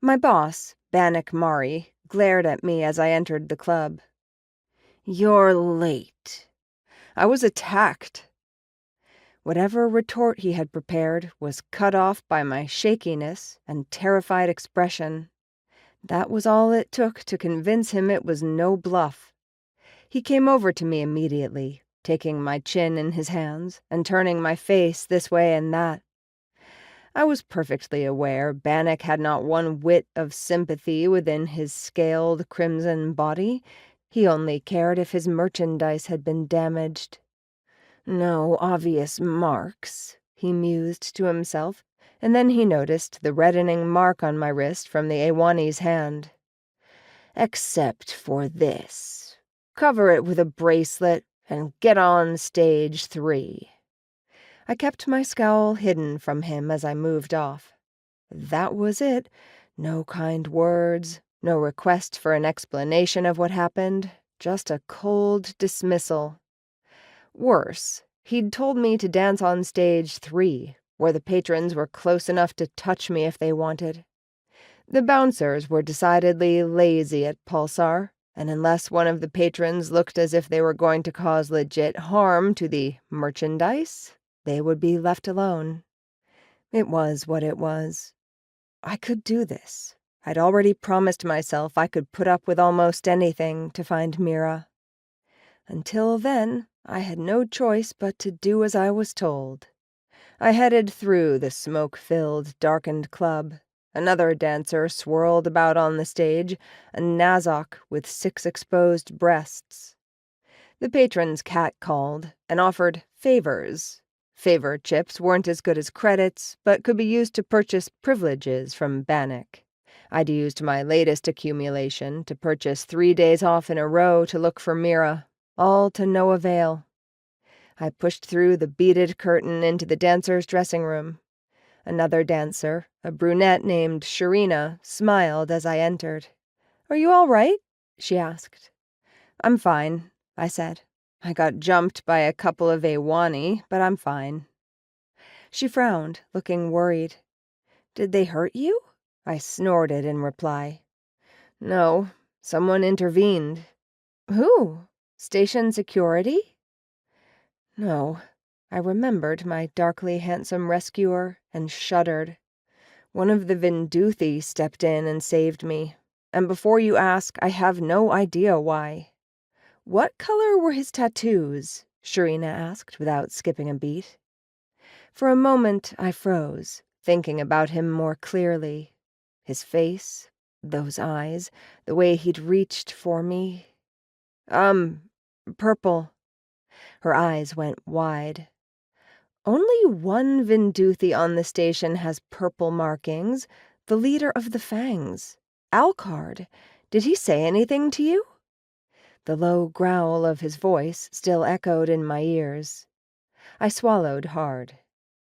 My boss, Bannock Mari, glared at me as I entered the club. "You're late." I was attacked. Whatever retort he had prepared was cut off by my shakiness and terrified expression. That was all it took to convince him it was no bluff. He came over to me immediately, taking my chin in his hands and turning my face this way and that. I was perfectly aware Bannock had not one whit of sympathy within his scaled crimson body. He only cared if his merchandise had been damaged. "No obvious marks," he mused to himself, and then he noticed the reddening mark on my wrist from the Awani's hand. "Except for this. Cover it with a bracelet and get on stage 3. I kept my scowl hidden from him as I moved off. That was it. No kind words, no request for an explanation of what happened, just a cold dismissal. Worse, he'd told me to dance on stage 3, where the patrons were close enough to touch me if they wanted. The bouncers were decidedly lazy at Pulsar, and unless one of the patrons looked as if they were going to cause legit harm to the merchandise, they would be left alone. It was what it was. I could do this. I'd already promised myself I could put up with almost anything to find Mira. Until then, I had no choice but to do as I was told. I headed through the smoke-filled, darkened club. Another dancer swirled about on the stage, a Nazok with 6 exposed breasts. The patrons catcalled and offered favors. Favor chips weren't as good as credits, but could be used to purchase privileges from Bannock. I'd used my latest accumulation to purchase 3 days off in a row to look for Mira, all to no avail. I pushed through the beaded curtain into the dancers' dressing room. Another dancer, a brunette named Sharina, smiled as I entered. "Are you all right?" she asked. "I'm fine," I said. "I got jumped by a couple of Awani, but I'm fine." She frowned, looking worried. "Did they hurt you?" I snorted in reply. "No, someone intervened." "Who? Station security?" No. I remembered my darkly handsome rescuer and shuddered. One of the Vinduthi stepped in and saved me, and before you ask, I have no idea why. "What color were his tattoos?" Sharina asked without skipping a beat. For a moment I froze, thinking about him more clearly. His face, those eyes, the way he'd reached for me. Purple." Her eyes went wide. "Only one Vinduthi on the station has purple markings, the leader of the Fangs. Alcard. Did he say anything to you?" The low growl of his voice still echoed in my ears. I swallowed hard.